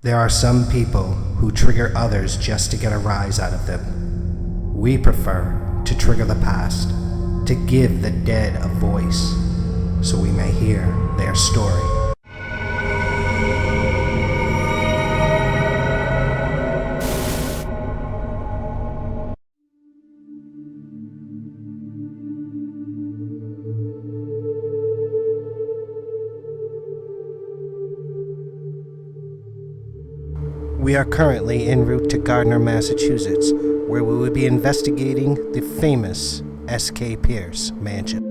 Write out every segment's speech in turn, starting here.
There are some people who trigger others just to get a rise out of them. We prefer to trigger the past, to give the dead a voice, so we may hear their story. We are currently en route to Gardner, Massachusetts, where we will be investigating the famous S.K. Pierce mansion.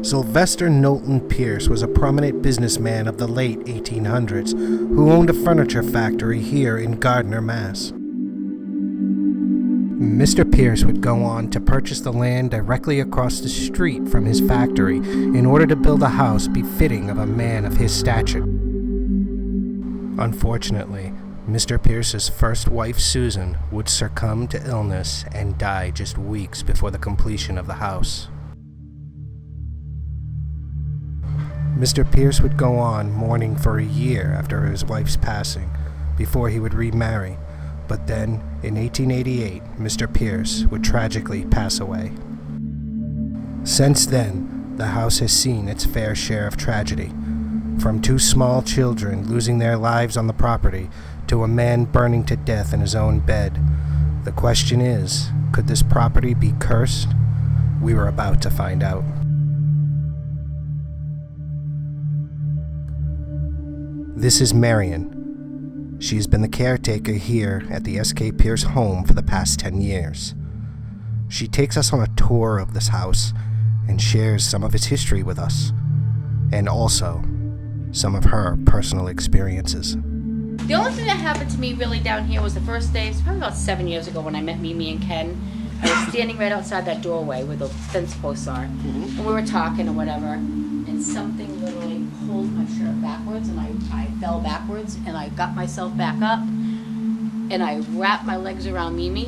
Sylvester Knowlton Pierce was a prominent businessman of the late 1800s who owned a furniture factory here in Gardner, Mass. Mr. Pierce would go on to purchase the land directly across the street from his factory in order to build a house befitting of a man of his stature. Unfortunately, Mr. Pierce's first wife, Susan, would succumb to illness and die just weeks before the completion of the house. Mr. Pierce would go on mourning for a year after his wife's passing before he would remarry, but then, in 1888, Mr. Pierce would tragically pass away. Since then, the house has seen its fair share of tragedy, from 2 small children losing their lives on the property to a man burning to death in his own bed. The question is, could this property be cursed? We were about to find out. This is Marion. She has been the caretaker here at the S.K. Pierce home for the past 10 years. She takes us on a tour of this house and shares some of its history with us, and also some of her personal experiences. The only thing that happened to me really down here was the first day, it was probably about 7 years ago when I met Mimi and Ken. I was standing right outside that doorway where the fence posts are, and we were talking or whatever, and something literally pulled my shirt backwards, and I fell backwards, and I got myself back up, and I wrapped my legs around Mimi,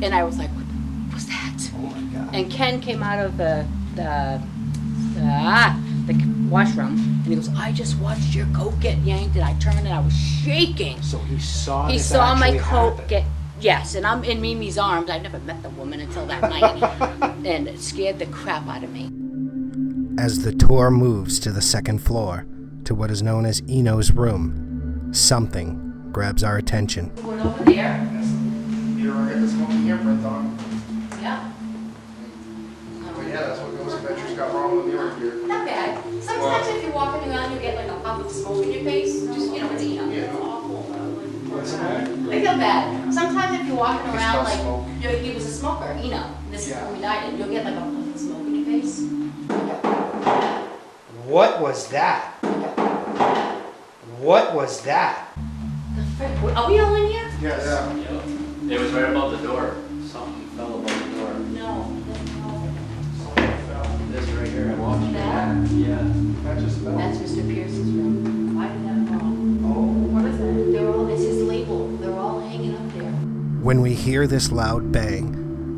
and I was like, what was that? Oh my God. And Ken came out of the washroom, and he goes, I just watched your coat get yanked, and I turned and I was shaking. So he saw He this saw my actually coat happen. get, yes, and I'm in Mimi's arms. I'd never met the woman until that night, and it scared the crap out of me. As the tour moves to the second floor, to what is known as Eno's room, something grabs our attention. Going over there, You ever get the smoking imprint on? yeah, But yeah, that's what Ghost Adventures got wrong with the order here. not bad. Sometimes if you're walking around, you get like a puff of smoke in your face, just, it's Yeah. awful. What's that? I feel bad. Sometimes if you're walking It's around, not like, smoke. he was a smoker, this is Yeah. when we died, and you'll get like a puff of smoke in your face. What was that? What was that? The frick, are we all in here? Yeah. It was right above the door. Something fell above the door. No. This right here, I watched That? Yeah. That just fell. That's Mr. Pierce's room. Why did that fall? Oh. What is it? They're all, it's his label. They're all hanging up there. When we hear this loud bang,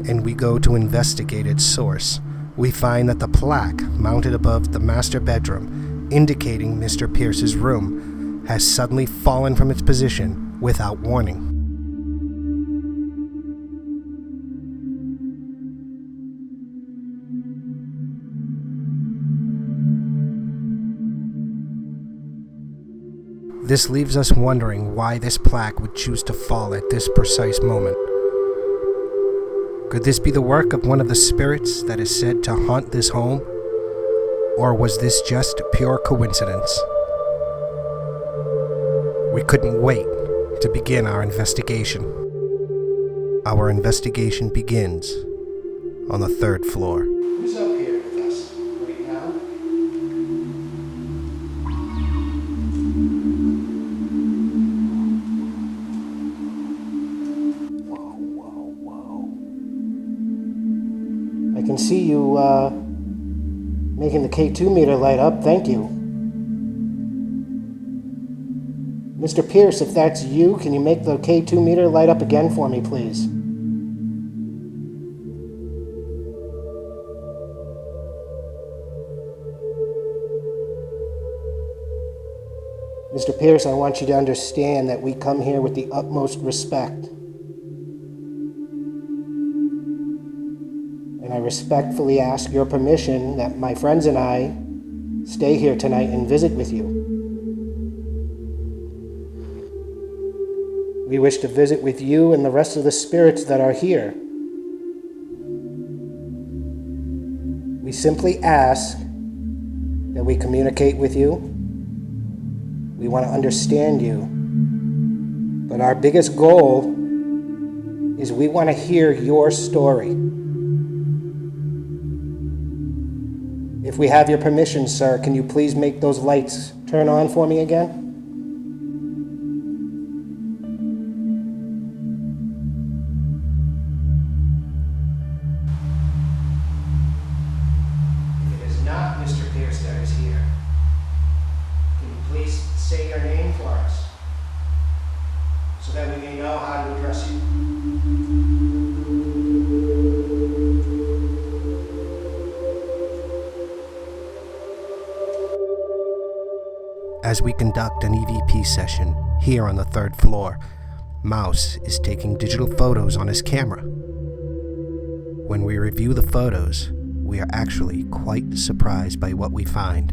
and we go to investigate its source, we find that the plaque mounted above the master bedroom, indicating Mr. Pierce's room, has suddenly fallen from its position without warning. This leaves us wondering why this plaque would choose to fall at this precise moment. Could this be the work of one of the spirits that is said to haunt this home? Or was this just pure coincidence? We couldn't wait to begin our investigation. Our investigation begins on the 3rd floor. Who's up here with us right now? I can see you making the K2 meter light up. Thank you. Mr. Pierce, if that's you, can you make the K2 meter light up again for me, please? Mr. Pierce, I want you to understand that we come here with the utmost respect. And I respectfully ask your permission that my friends and I stay here tonight and visit with you. We wish to visit with you and the rest of the spirits that are here. We simply ask that we communicate with you. We want to understand you. But our biggest goal is we want to hear your story. If we have your permission, sir, can you please make those lights turn on for me again? If it is not Mr. Pierce that is here, can you please say your name for us so that we may know how to address you? As we conduct an EVP session here on the 3rd floor, Mouse is taking digital photos on his camera. When we review the photos, we are actually quite surprised by what we find.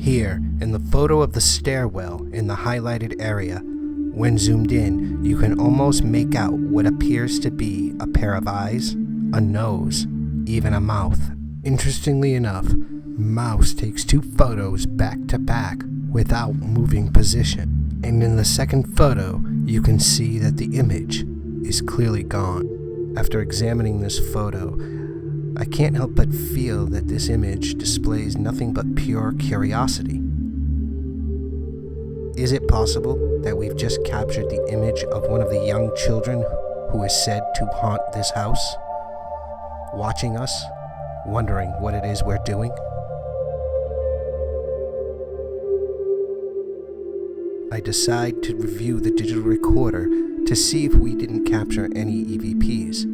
Here, in the photo of the stairwell in the highlighted area, when zoomed in, you can almost make out what appears to be a pair of eyes, a nose, even a mouth. Interestingly enough, Mouse takes 2 photos back to back without moving position, and in the second photo you can see that the image is clearly gone. After examining this photo, I can't help but feel that this image displays nothing but pure curiosity. Is it possible that we've just captured the image of one of the young children who is said to haunt this house, watching us, wondering what it is we're doing? I decide to review the digital recorder to see if we didn't capture any EVPs.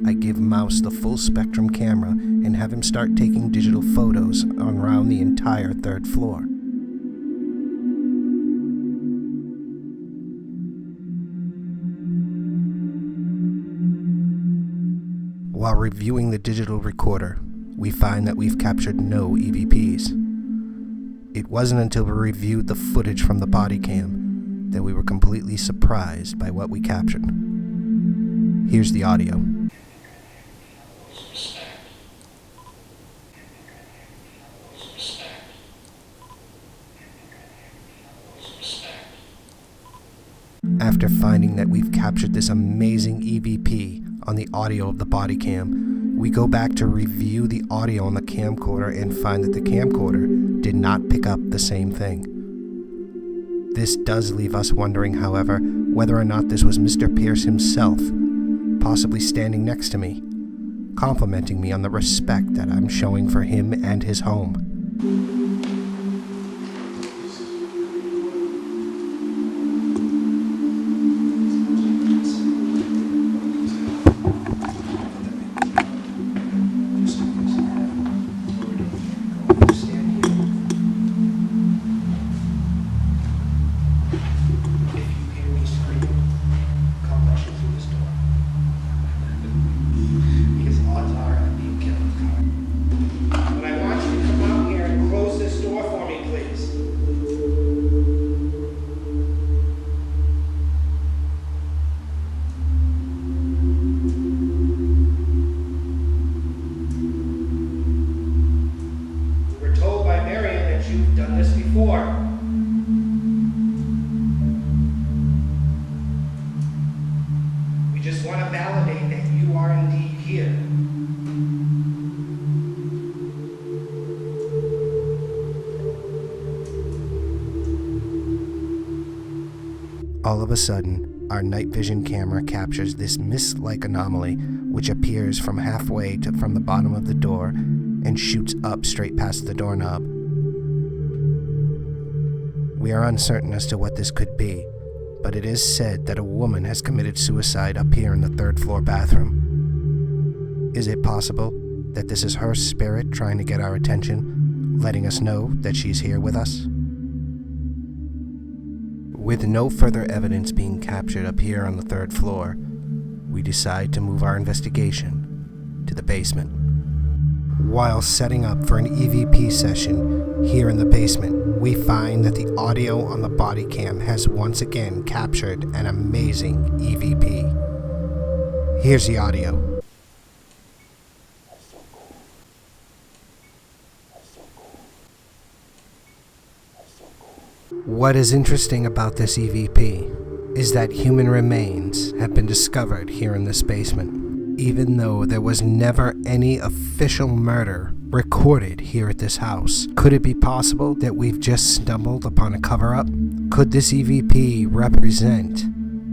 I give Mouse the full spectrum camera and have him start taking digital photos around the entire 3rd floor. While reviewing the digital recorder, we find that we've captured no EVPs. It wasn't until we reviewed the footage from the body cam that we were completely surprised by what we captured. Here's the audio. After finding that we've captured this amazing EVP on the audio of the body cam, we go back to review the audio on the camcorder and find that the camcorder did not pick up the same thing. This does leave us wondering, however, whether or not this was Mr. Pierce himself, possibly standing next to me, complimenting me on the respect that I'm showing for him and his home. We just want to validate that you are indeed here. All of a sudden, our night vision camera captures this mist-like anomaly which appears from halfway from the bottom of the door and shoots up straight past the doorknob. We are uncertain as to what this could be, but it is said that a woman has committed suicide up here in the 3rd floor bathroom. Is it possible that this is her spirit trying to get our attention, letting us know that she's here with us. With no further evidence being captured up here on the 3rd floor, we decide to move our investigation to the basement. While setting up for an EVP session here in the basement, we find that the audio on the body cam has once again captured an amazing EVP. Here's the audio. What is interesting about this EVP is that human remains have been discovered here in this basement, even though there was never any official murder recorded here at this house. Could it be possible that we've just stumbled upon a cover-up? Could this EVP represent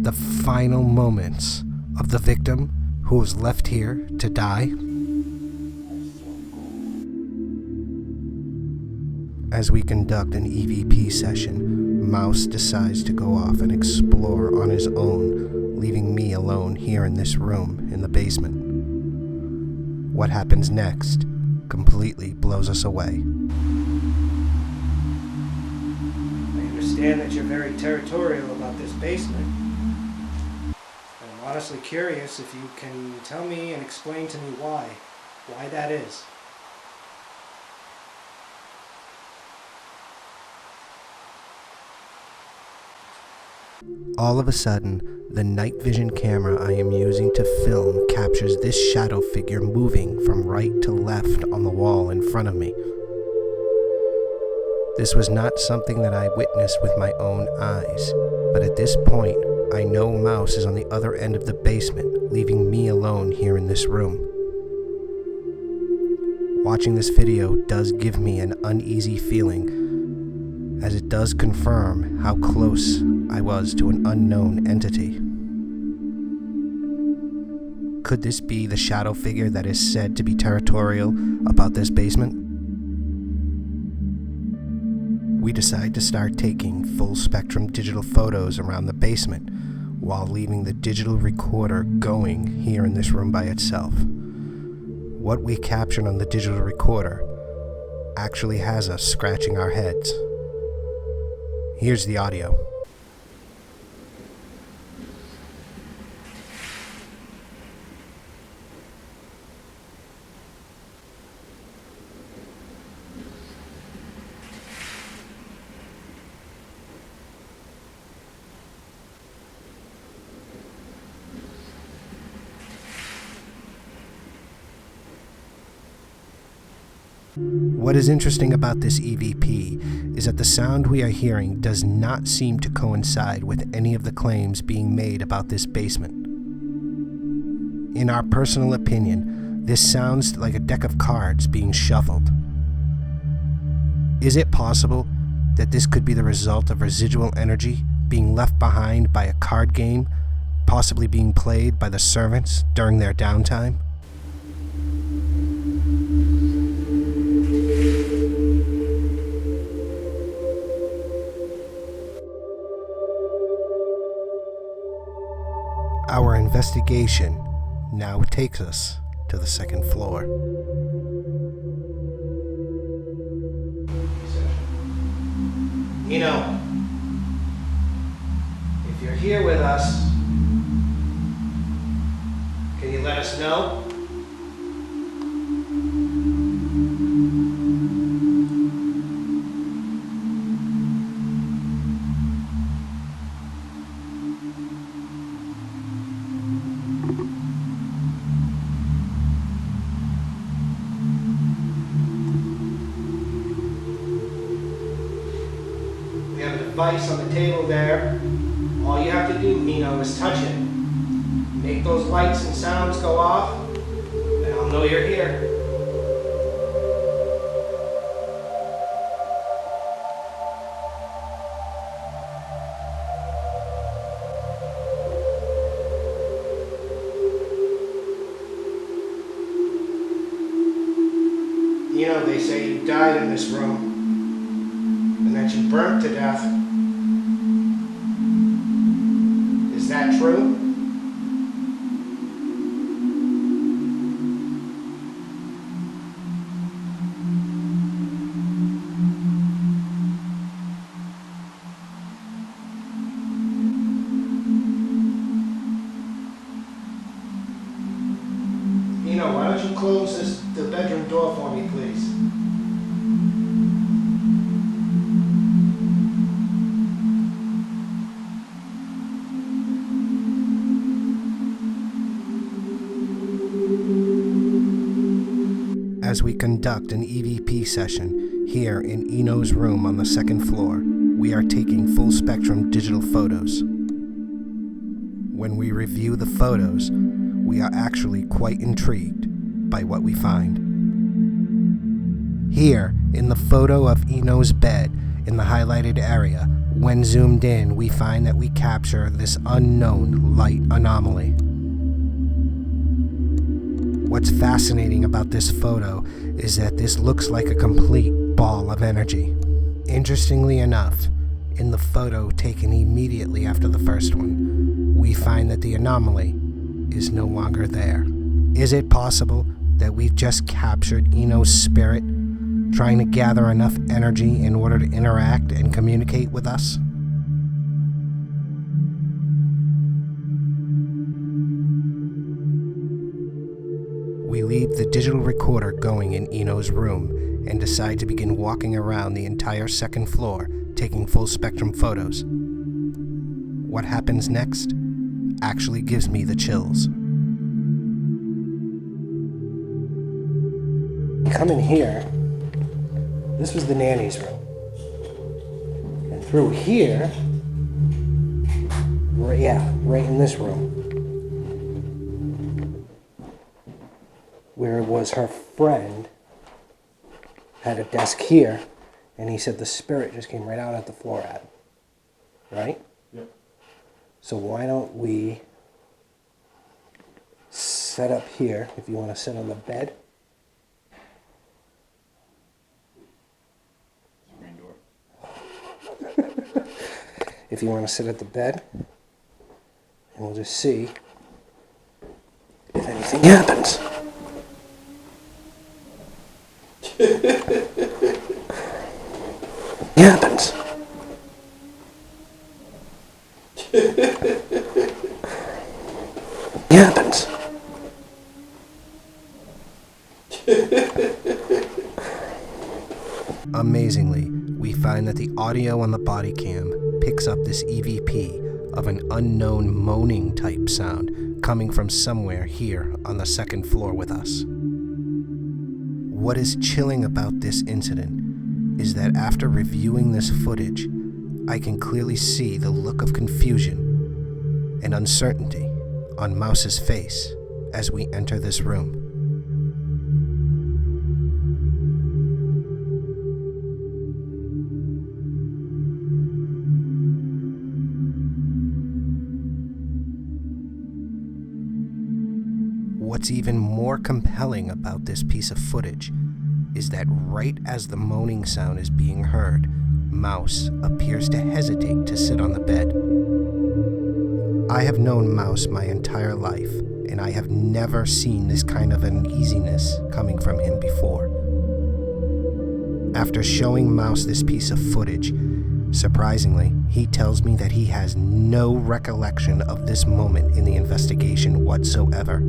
the final moments of the victim who was left here to die? As we conduct an EVP session, Mouse decides to go off and explore on his own, leaving me alone here in this room in the basement. What happens next completely blows us away. I understand that you're very territorial about this basement. I'm honestly curious if you can tell me and explain to me why that is. All of a sudden, the night vision camera I am using to film captures this shadow figure moving from right to left on the wall in front of me. This was not something that I witnessed with my own eyes, but at this point, I know Mouse is on the other end of the basement, leaving me alone here in this room. Watching this video does give me an uneasy feeling, as it does confirm how close I was to an unknown entity. Could this be the shadow figure that is said to be territorial about this basement? We decide to start taking full spectrum digital photos around the basement while leaving the digital recorder going here in this room by itself. What we captured on the digital recorder actually has us scratching our heads. Here's the audio. What is interesting about this EVP is that the sound we are hearing does not seem to coincide with any of the claims being made about this basement. In our personal opinion, this sounds like a deck of cards being shuffled. Is it possible that this could be the result of residual energy being left behind by a card game, possibly being played by the servants during their downtime? Our investigation now takes us to the 2nd floor. You know, if you're here with us, can you let us know? Device on the table there. All you have to do, Nino, is touch it. Make those lights and sounds go off, and I'll know you're here. You know, they say you died in this room, and that you burnt to death. Is that true? close the bedroom door for me, please? As we conduct an EVP session here in Eno's room on the second floor, we are taking full spectrum digital photos. When we review the photos, we are actually quite intrigued by what we find. Here, in the photo of Eno's bed in the highlighted area, when zoomed in, we find that we capture this unknown light anomaly. What's fascinating about this photo is that this looks like a complete ball of energy. Interestingly enough, in the photo taken immediately after the first one, we find that the anomaly is no longer there. Is it possible that we've just captured Eno's spirit, trying to gather enough energy in order to interact and communicate with us? We leave the digital recorder going in Eno's room and decide to begin walking around the entire second floor, taking full spectrum photos. What happens next actually gives me the chills. Come in here. This was the nanny's room. And through here, right in this room, where it was her friend, had a desk here, and he said the spirit just came right out at the floor at him. Right? Yep. So why don't we set up here, if you want to sit on the bed. Main door. If you want to sit at the bed, and we'll just see if anything happens. Happens. Happens. Amazingly, we find that the audio on the body cam picks up this EVP of an unknown moaning type sound coming from somewhere here on the second floor with us. What is chilling about this incident is that after reviewing this footage, I can clearly see the look of confusion and uncertainty on Mouse's face as we enter this room. What's even more compelling about this piece of footage is that right as the moaning sound is being heard, Mouse appears to hesitate to sit on the bed. I have known Mouse my entire life, and I have never seen this kind of uneasiness coming from him before. After showing Mouse this piece of footage, surprisingly, he tells me that he has no recollection of this moment in the investigation whatsoever.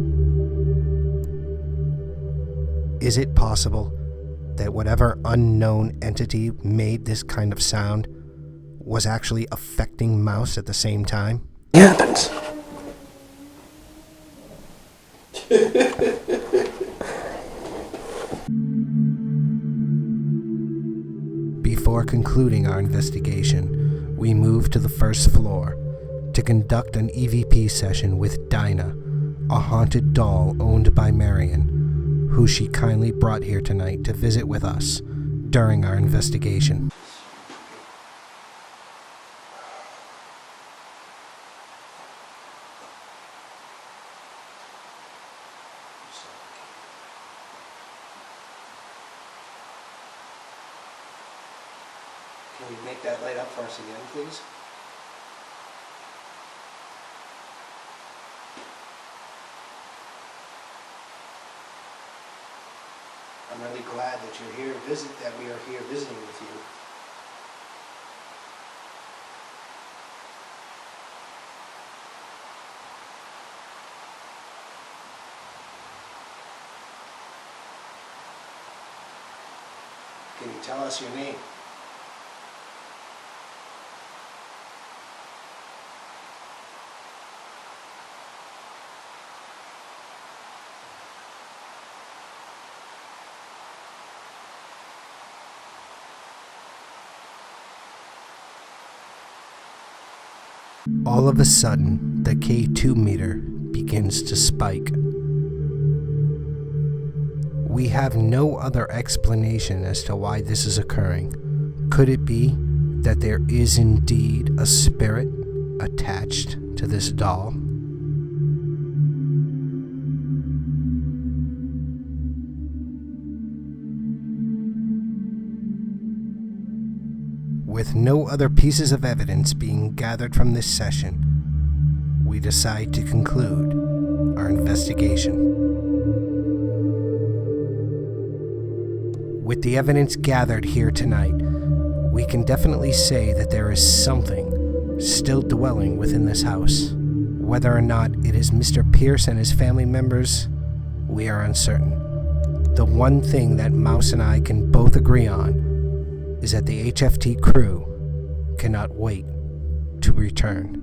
Is it possible that whatever unknown entity made this kind of sound was actually affecting Mouse at the same time? It happens. Before concluding our investigation, we move to the first floor to conduct an EVP session with Dinah, a haunted doll owned by Marion, who she kindly brought here tonight to visit with us during our investigation. Can you make that light up for us again, please? I'm really glad that you're here that we are here visiting with you. Can you tell us your name? All of a sudden, the K2 meter begins to spike. We have no other explanation as to why this is occurring. Could it be that there is indeed a spirit attached to this doll? With no other pieces of evidence being gathered from this session, we decide to conclude our investigation. With the evidence gathered here tonight, we can definitely say that there is something still dwelling within this house. Whether or not it is Mr. Pierce and his family members, we are uncertain. The one thing that Mouse and I can both agree on is that the HFT crew cannot wait to return.